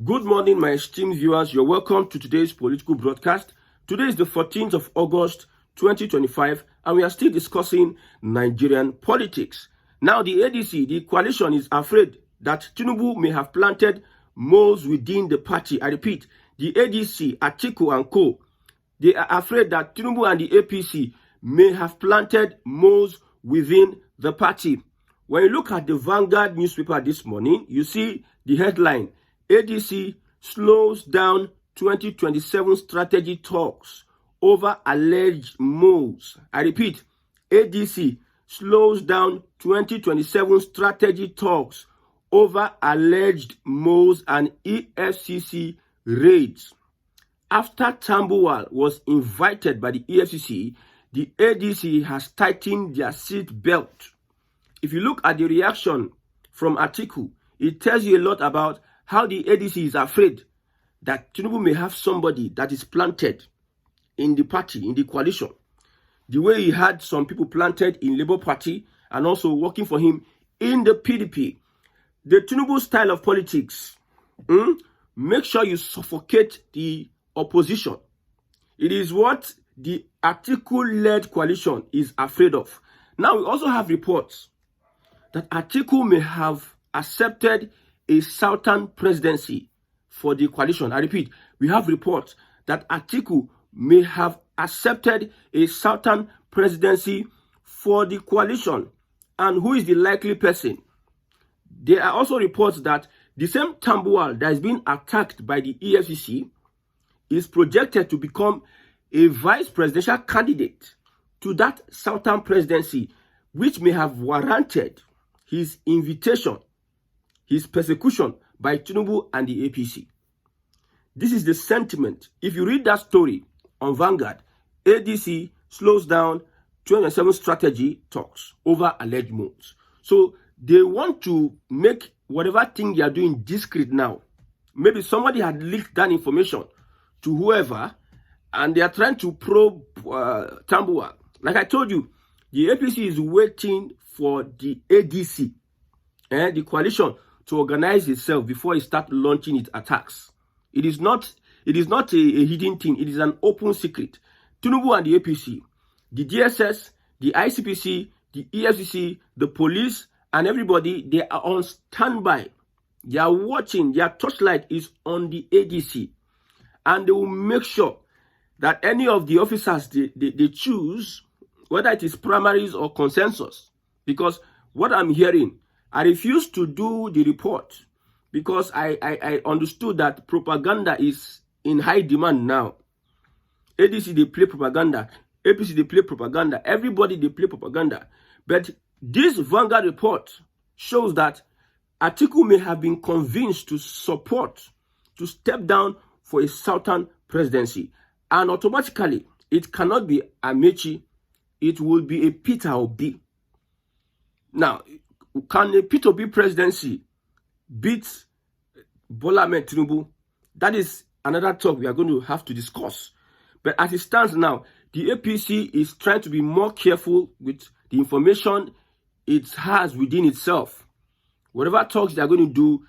Good morning, my esteemed viewers. You're welcome to today's political broadcast. Today is the 14th of August, 2025, and we are still discussing Nigerian politics. Now, the ADC, the coalition, is afraid that Tinubu may have planted moles within the party. I repeat, the ADC, Atiku and co. They are afraid that Tinubu and the APC may have planted moles within the party. When you look at the Vanguard newspaper this morning, you see the headline, ADC slows down 2027 strategy talks over alleged moves. I repeat, ADC slows down 2027 strategy talks over alleged moves and EFCC raids. After Tambuwal was invited by the EFCC, the ADC has tightened their seat belt. If you look at the reaction from Atiku, it tells you a lot about how the ADC is afraid that Tinubu may have somebody that is planted in the party, in the coalition. The way he had some people planted in Labour Party and also working for him in the PDP. The Tinubu style of politics, make sure you suffocate the opposition. It is what the Atiku-led coalition is afraid of. Now, we also have reports that Atiku may have accepted a Southern presidency for the coalition. I repeat, we have reports that Atiku may have accepted a Southern presidency for the coalition. And who is the likely person? There are also reports that the same Tambuwal that is being attacked by the EFCC is projected to become a vice presidential candidate to that Southern presidency, which may have warranted his invitation, his persecution by Tinubu and the APC. This is the sentiment. If you read that story on Vanguard, ADC slows down 27 strategy talks over alleged moves. So they want to make whatever thing they are doing discreet now. Maybe somebody had leaked that information to whoever, and they are trying to probe Tambuwal. Like I told you, the APC is waiting for the ADC, the coalition, to organize itself before it starts launching its attacks. It is not a hidden thing. It is an open secret. Tinubu and the APC, the DSS, the ICPC, the EFCC, the police, and everybody, they are on standby. They are watching. Their torchlight is on the ADC. And they will make sure that any of the officers they choose, whether it is primaries or consensus, because what I'm hearing, I refuse to do the report because I understood that propaganda is in high demand now. ADC, they play propaganda. APC, they play propaganda. Everybody, they play propaganda. But this Vanguard report shows that Atiku may have been convinced to step down for a Southern presidency. And automatically, it cannot be Amechi. It will be a Peter Obi. Now, can a Peter Obi presidency beat Bola Ahmed Tinubu? That is another talk we are going to have to discuss. But as it stands now, the APC is trying to be more careful with the information it has within itself. Whatever talks they are going to do,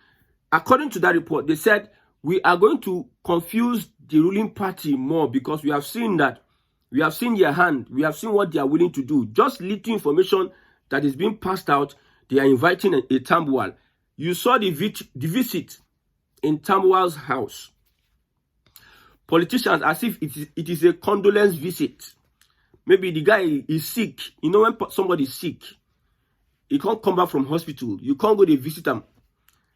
according to that report, they said, we are going to confuse the ruling party more because we have seen their hand, we have seen what they are willing to do. Just little information that is being passed out, they are inviting a Tambuwal. You saw the visit in Tambuwal's house. Politicians, as if it is a condolence visit. Maybe the guy is sick. You know, when somebody is sick, he can't come back from hospital. You can't go to visit him.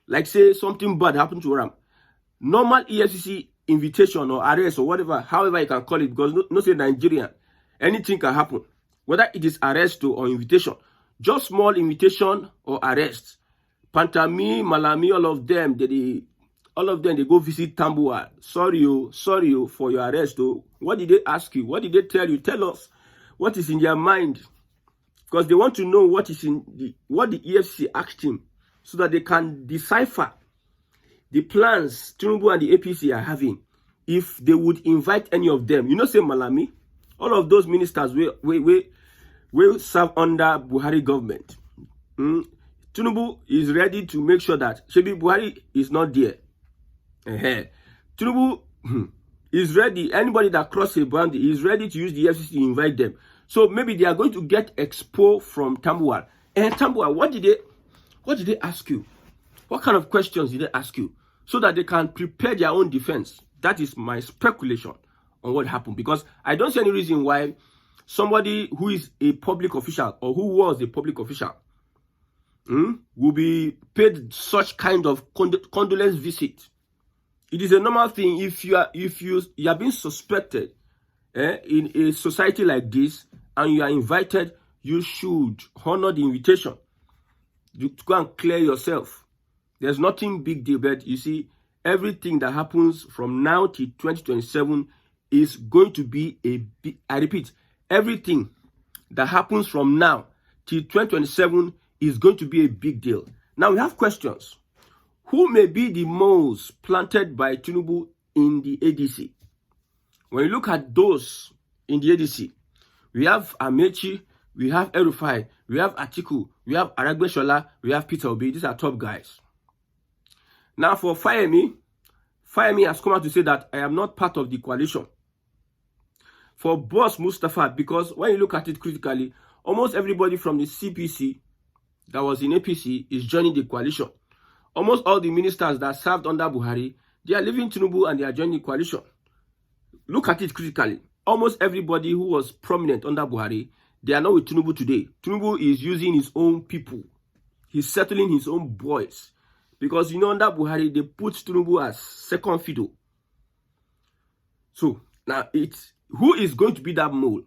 Like say something bad happened to him. Normal EFCC invitation or arrest or whatever, however you can call it, because no say Nigerian, anything can happen. Whether it is arrest or invitation. Just small invitation or arrest. Pantami, Malami, all of them, they go visit Tambuwal. Sorry for your arrest. What did they ask you? What did they tell you? Tell us what is in their mind. Because they want to know what the EFCC asked him so that they can decipher the plans Tinubu and the APC are having if they would invite any of them. You know, say Malami, all of those ministers will serve under Buhari government. Tinubu is ready to make sure that Shebi Buhari is not there. Tinubu is ready. Anybody that crosses a boundary is ready to use the FCC to invite them. So maybe they are going to get exposed from Tambuwal. And Tambuwal, what did they ask you? What kind of questions did they ask you? So that they can prepare their own defense. That is my speculation on what happened. Because I don't see any reason why somebody who is a public official or who was a public official will be paid such kind of condolence visit. It is a normal thing if you are being suspected in a society like this and you are invited, you should honor the invitation to go and clear yourself. There's nothing big deal, but you see, everything that happens from now till 2027 is going to be I repeat, everything that happens from now till 2027 is going to be a big deal. Now we have questions. Who may be the most planted by Tinubu in the ADC? When you look at those in the ADC, we have Amechi, we have El-Rufai, we have Atiku, we have Aragbeshola, we have Peter Obi. These are top guys. Now for Fayemi has come out to say that I am not part of the coalition. For Boss Mustafa, because when you look at it critically, almost everybody from the CPC that was in APC is joining the coalition. Almost all the ministers that served under Buhari, they are leaving Tinubu and they are joining the coalition. Look at it critically. Almost everybody who was prominent under Buhari, they are not with Tinubu today. Tinubu is using his own people. He's settling his own boys. Because, you know, under Buhari, they put Tinubu as second fiddle. So, now who is going to be that mole?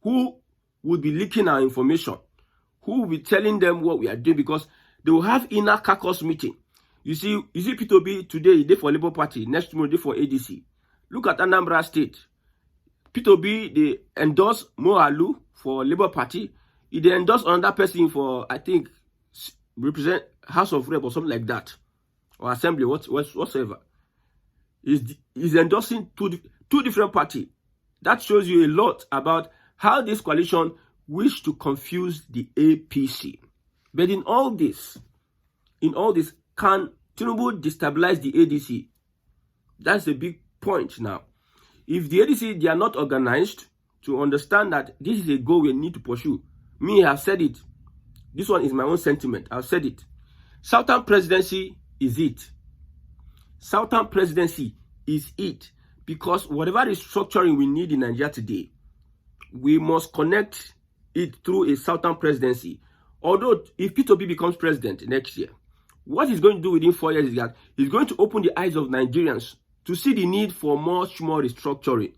Who will be leaking our information? Who will be telling them what we are doing? Because they will have inner caucus meeting. You see Peter Obi today, they for Labour Party. Next tomorrow, they for ADC. Look at Anambra State. Peter Obi, they endorse Moalu for Labour Party. They endorse another person for, I think, represent House of Rep or something like that. Or Assembly, whatsoever. He's endorsing two different parties. That shows you a lot about how this coalition wish to confuse the APC. But in all this, can Tinubu destabilize the ADC? That's a big point now. If the ADC, they are not organized to understand that this is a goal we need to pursue. Me, I've said it. This one is my own sentiment. I've said it. Southern presidency is it. Southern presidency is it. Because whatever restructuring we need in Nigeria today, we must connect it through a Southern presidency. Although, if Peter Obi becomes president next year, what he's going to do within 4 years is that he's going to open the eyes of Nigerians to see the need for much more restructuring.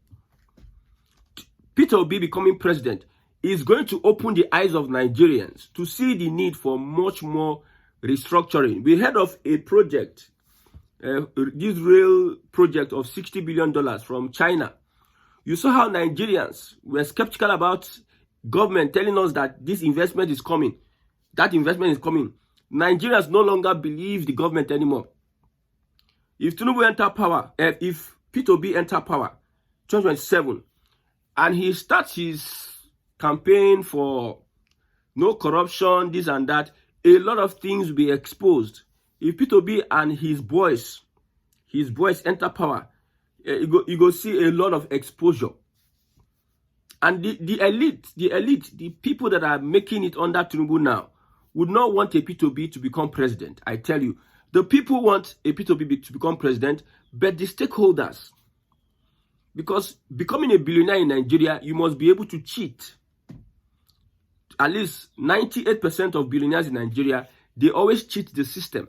Peter Obi becoming president is going to open the eyes of Nigerians to see the need for much more restructuring. We heard of a project, this real project of $60 billion from China. You saw how Nigerians were skeptical about government telling us that this investment is coming. That investment is coming. Nigerians no longer believe the government anymore. If Tinubu enter power, if Peter Obi enter power, 2027, and he starts his campaign for no corruption, this and that, a lot of things will be exposed. If Peter Obi and his boys enter power, you go see a lot of exposure. And the elite, the people that are making it under Tinubu now, would not want a Peter Obi to become president. I tell you, the people want a Peter Obi to become president, but the stakeholders, because becoming a billionaire in Nigeria, you must be able to cheat. At least 98% of billionaires in Nigeria, they always cheat the system.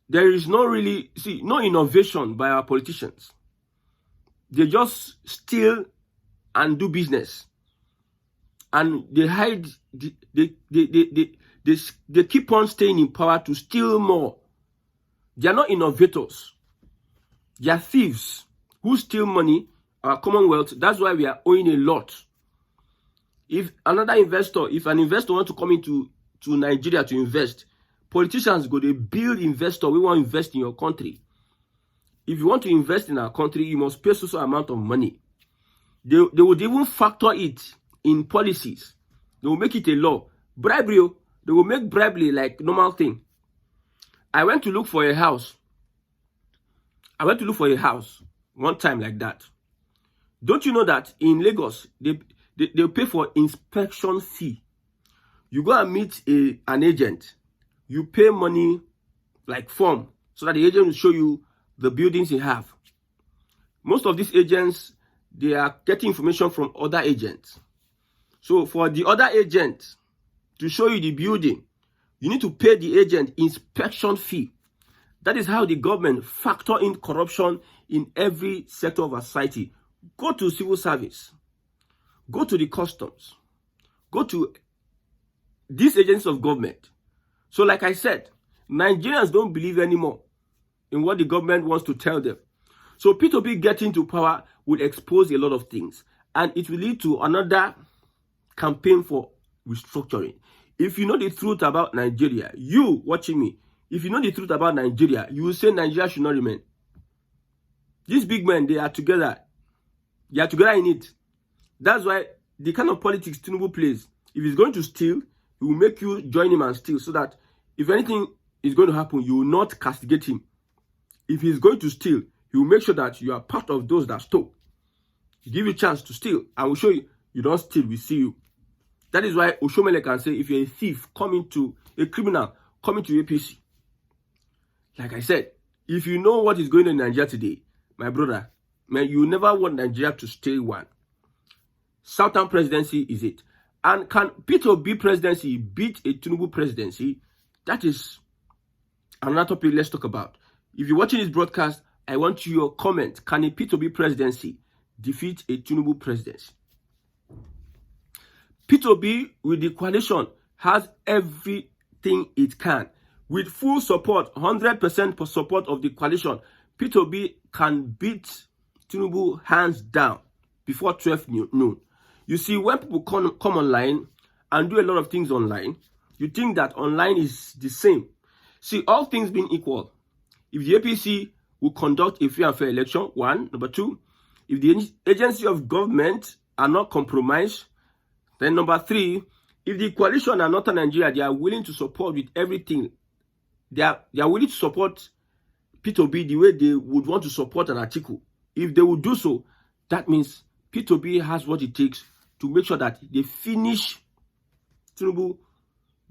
There is no innovation by our politicians. They just steal and do business. And they hide, they keep on staying in power to steal more. They are not innovators. They are thieves who steal money, our commonwealth. That's why we are owing a lot. If an investor wants to come into Nigeria to invest, politicians go, they build investor, we want to invest in your country. If you want to invest in our country, you must pay so amount of money. They would even factor it in policies. They will make it a law. Bribery, they will make bribery like normal thing. I went to look for a house I went to look for a house one time like that. Don't you know that in Lagos, they pay for inspection fee? You go and meet an agent. You pay money like form so that the agent will show you the buildings they have. Most of these agents, they are getting information from other agents. So for the other agent to show you the building, you need to pay the agent inspection fee. That is how the government factor in corruption in every sector of our society. Go to civil service, go to the customs, go to these agents of government. So like I said, Nigerians don't believe anymore in what the government wants to tell them. So P2P getting to power will expose a lot of things, and it will lead to another campaign for restructuring. If you know the truth about Nigeria, you watching me, if you know the truth about Nigeria, you will say Nigeria should not remain. These big men, they are together. They are together in it. That's why the kind of politics Tinubu plays, if he's going to steal, he will make you join him and steal, so that if anything is going to happen, you will not castigate him. If he's going to steal, he will make sure that you are part of those that stole. He give you a chance to steal, and will show you, you don't steal, we see you. That is why Oshomele can say, if you're a thief, a criminal, coming to APC. Like I said, if you know what is going on in Nigeria today, my brother, man, you never want Nigeria to stay one. Southern presidency is it. And can P2B presidency beat a Tinubu presidency? That is another topic let's talk about. If you're watching this broadcast, I want your comment. Can a P2B presidency defeat a Tinubu presidency? P2B with the coalition has everything it can. With full support, 100% support of the coalition, P2B can beat Tinubu hands down before 12 noon. You see, when people come online and do a lot of things online, you think that online is the same. See, all things being equal, if the APC will conduct a free and fair election, one. Number two, if the agency of government are not compromised, then number three, if the coalition and Northern Nigeria, they are willing to support with everything, they are willing to support P2B the way they would want to support an Atiku. If they would do so, that means P2B has what it takes to make sure that they finish Tinubu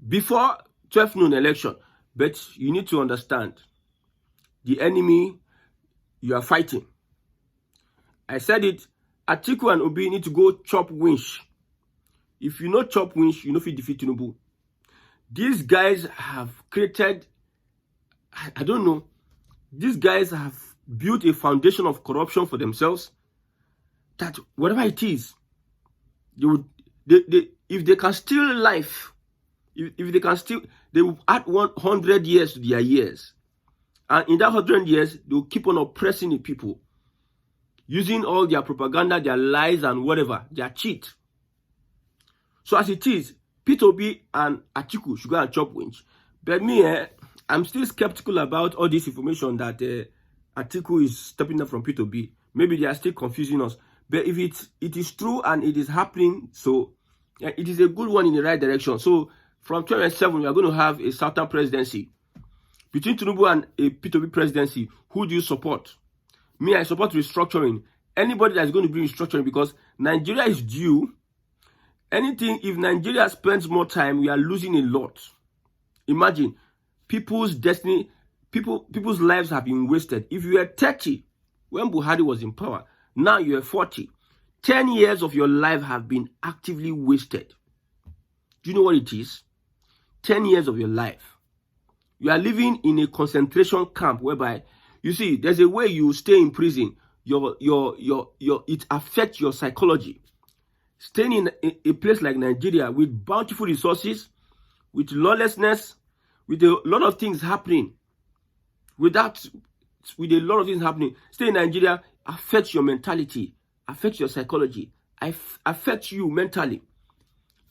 before 12 noon election. But you need to understand the enemy you are fighting. I said it, Atiku and Obi need to go chop winch. If you know chop winch, you know if you defeat Tinubu. These guys have created, I don't know, these guys have built a foundation of corruption for themselves that whatever it is, if they can steal life, if they can steal, they will add 100 years to their years. And in that 100 years, they will keep on oppressing the people, using all their propaganda, their lies and whatever, their cheat. So as it is, P2B and Atiku should go and chop winch. But me, I'm still skeptical about all this information that Atiku is stepping up from P2B. Maybe they are still confusing us. But if it is true and it is happening, so it is a good one in the right direction. So from 2007, we are going to have a Southern presidency. Between Tinubu and a P2B presidency, who do you support? Me, I support restructuring. Anybody that is going to bring restructuring, because Nigeria is due. If Nigeria spends more time, we are losing a lot. Imagine, people's destiny, people's lives have been wasted. If you were 30 when Buhari was in power, now you are 40. 10 years of your life have been actively wasted. Do you know what it is? 10 years of your life. You are living in a concentration camp whereby, you see, there's a way you stay in prison. It affects your psychology. Staying in a place like Nigeria with bountiful resources, with lawlessness, with a lot of things happening, stay in Nigeria affects your mentality, affects your psychology, affects you mentally.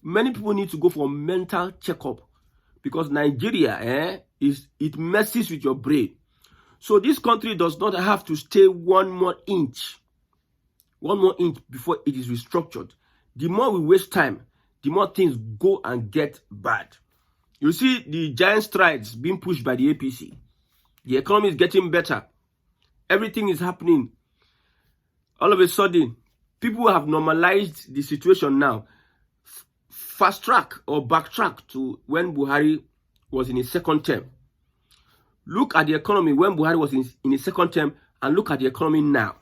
Many people need to go for mental checkup because Nigeria, it messes with your brain. So this country does not have to stay one more inch before it is restructured. The more we waste time, the more things go and get bad. You see the giant strides being pushed by the APC. The economy is getting better. Everything is happening. All of a sudden, people have normalized the situation now. Fast track or backtrack to when Buhari was in his second term. Look at the economy when Buhari was in his second term and look at the economy now.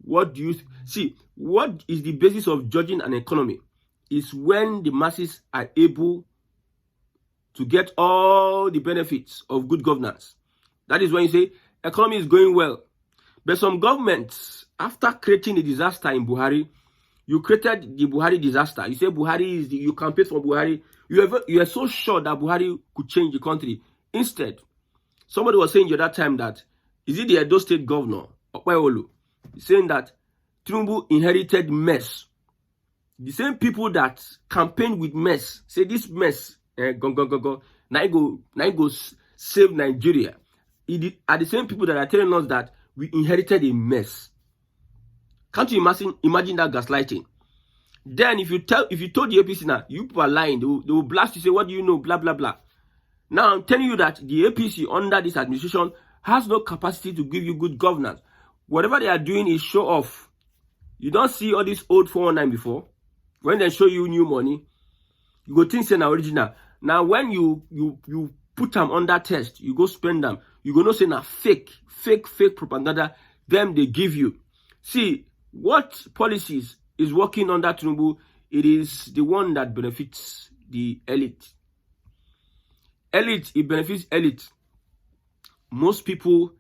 What do you see? What is the basis of judging an economy? Is when the masses are able to get all the benefits of good governance. That is when you say economy is going well. But some governments, after creating a disaster in Buhari, you created the Buhari disaster. You say Buhari is you campaigned for Buhari. You are so sure that Buhari could change the country. Instead, somebody was saying the other time that, is it the Edo State governor, Okpayolo, saying that Tinubu inherited mess. The same people that campaign with mess, say this mess, now go save Nigeria. It are the same people that are telling us that we inherited a mess. Can't you imagine that gaslighting? Then if you told the APC now, you people are lying, they will blast you, say, what do you know, blah, blah, blah. Now I'm telling you that the APC under this administration has no capacity to give you good governance. Whatever they are doing is show off. You don't see all this old 419 before. When they show you new money, you go think it's an original. Now when you put them under test, you go spend them, you go not say na fake propaganda, them they give you. See, what policies is working under Tinubu, it is the one that benefits the elite. It benefits elite. Most people,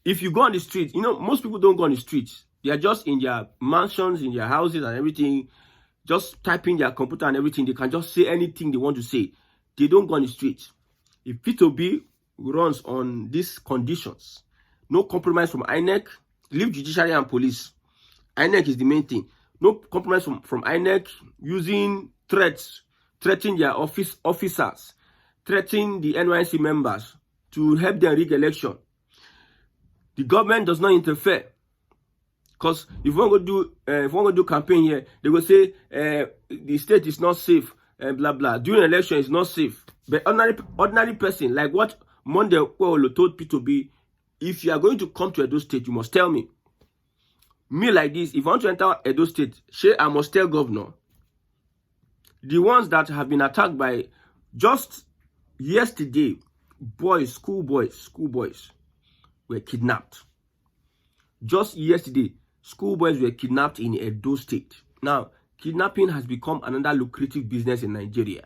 if you go on the street, most people don't go on the streets. They are just in their mansions, in their houses and everything, just typing their computer and everything. They can just say anything they want to say. They don't go on the streets. If P2B runs on these conditions, no compromise from INEC, leave judiciary and police. INEC is the main thing. No compromise from INEC, using threatening their officers, threatening the NYC members to help them rig election. The government does not interfere. Because if we want to do campaign here, they will say the state is not safe and blah blah. During election is not safe. But ordinary person, like what Monday told P2B, if you are going to come to Edo State, you must tell me. Me like this, if I want to enter Edo State, I must tell governor. The ones that have been attacked by just yesterday, school boys were kidnapped. Just yesterday, schoolboys were kidnapped in Edo State. Now, kidnapping has become another lucrative business in Nigeria.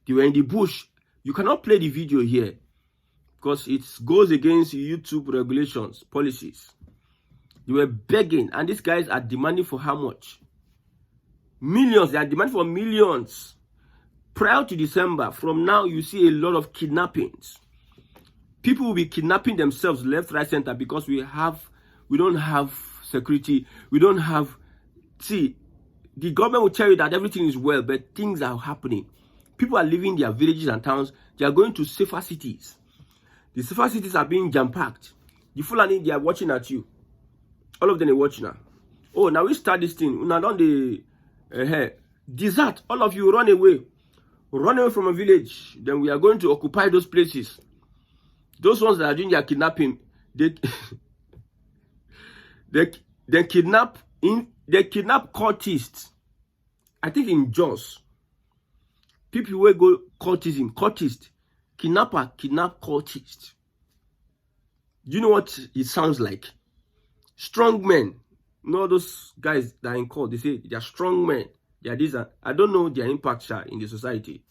They were in the bush. You cannot play the video here because it goes against YouTube regulations, policies. They were begging, and these guys are demanding for how much? Millions. They are demanding for millions. Prior to December, from now, you see a lot of kidnappings. People will be kidnapping themselves left, right, center because we don't have security. We don't have. See, the government will tell you that everything is well, but things are happening. People are leaving their villages and towns. They are going to safer cities. The safer cities are being jam-packed. The Fulani, they are watching at you. All of them are watching now. Oh, now we start this thing. Now don't the desert. All of you run away. Run away from a village. Then we are going to occupy those places. Those ones that are doing their kidnapping, they kidnap cultists. I think in Jos, people will go cultist, kidnap cultist. Do you know what it sounds like? Strong men. You know those guys that are in court, they say they are strong men. They are these. I don't know their impact in the society.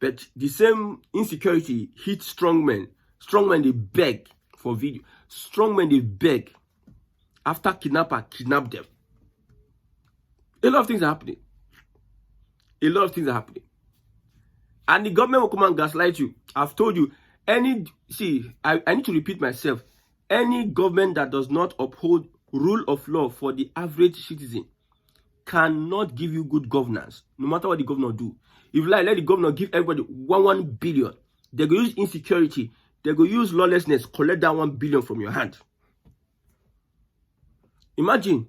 But the same insecurity hits strong men. Strong men, they beg for video. Strong men, they beg. After kidnapper kidnap them. A lot of things are happening. A lot of things are happening. And the government will come and gaslight you. I've told you, I need to repeat myself. Any government that does not uphold rule of law for the average citizen cannot give you good governance, no matter what the governor do. If you like, let the governor give everybody 1 billion. They go use insecurity. They go use lawlessness, collect that 1 billion from your hand. Imagine,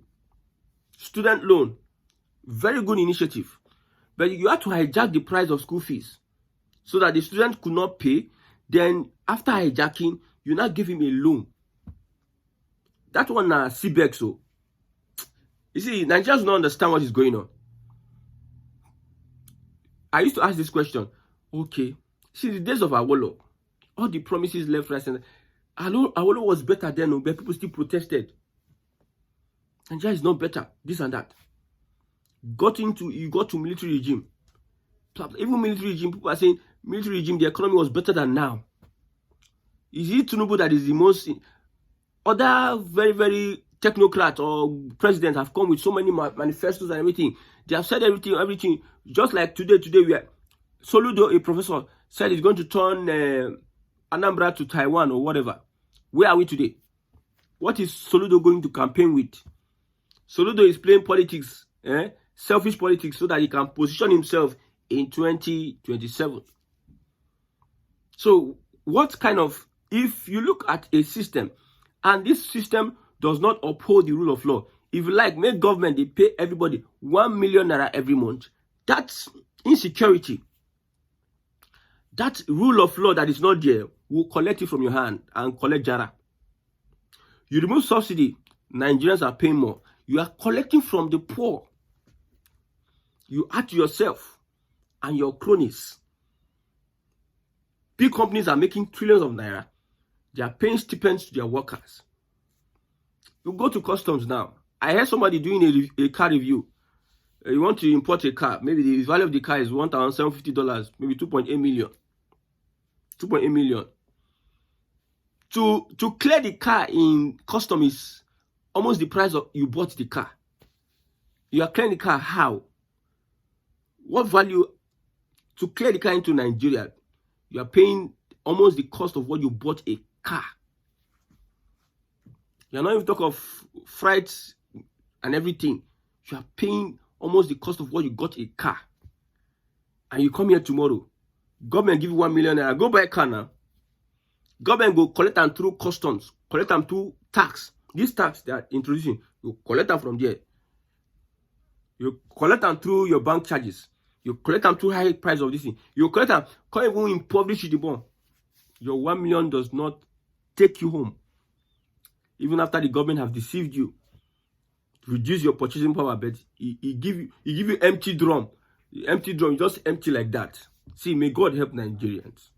student loan, very good initiative. But you have to hijack the price of school fees so that the student could not pay. Then after hijacking, you now give him a loan. That one na CBEX. So you see, Nigerians don't understand what is going on. I used to ask this question. Okay, see the days of Awolo, all the promises left, right, and Awolo was better then, but people still protested. Nigeria is not better. This and that. You got to military regime. Even military regime, people are saying military regime, the economy was better than now. Is it Tinubu that is the most? Other very, very technocrat or presidents have come with so many manifestos and everything. They have said everything. Just like today we are. Soludo, a professor, said he's going to turn Anambra to Taiwan or whatever. Where are we today? What is Soludo going to campaign with? Soludo is playing politics, selfish politics, so that he can position himself in 2027. So what kind of, if you look at a system and this system does not uphold the rule of law, if you like, make government, they pay everybody 1 million naira every month, that's insecurity. That rule of law that is not there will collect it from your hand and collect jara. You remove subsidy, Nigerians are paying more. You are collecting from the poor. You add to yourself and your cronies. Big companies are making trillions of naira. They are paying stipends to their workers. You go to customs now. I heard somebody doing a car review. You want to import a car. Maybe the value of the car is $1,750, maybe 2.8 million. 2.8 million. To clear the car in custom is almost the price of you bought the car. You are clearing the car how? What value to clear the car into Nigeria? You are paying almost the cost of what you bought a car. You are not even talking of freights and everything. You are paying almost the cost of what you got a car. And you come here tomorrow. Government give you 1 million naira. Go buy a car now. Government go collect them through customs, collect them through tax. This tax they are introducing, you collect them from there. You collect them through your bank charges. You collect them through high price of this thing. You collect them, can't even impoverish the bond. Your 1 million does not take you home. Even after the government have deceived you, reduce your purchasing power, but he give you empty drum. Empty drum, just empty like that. See, may God help Nigerians.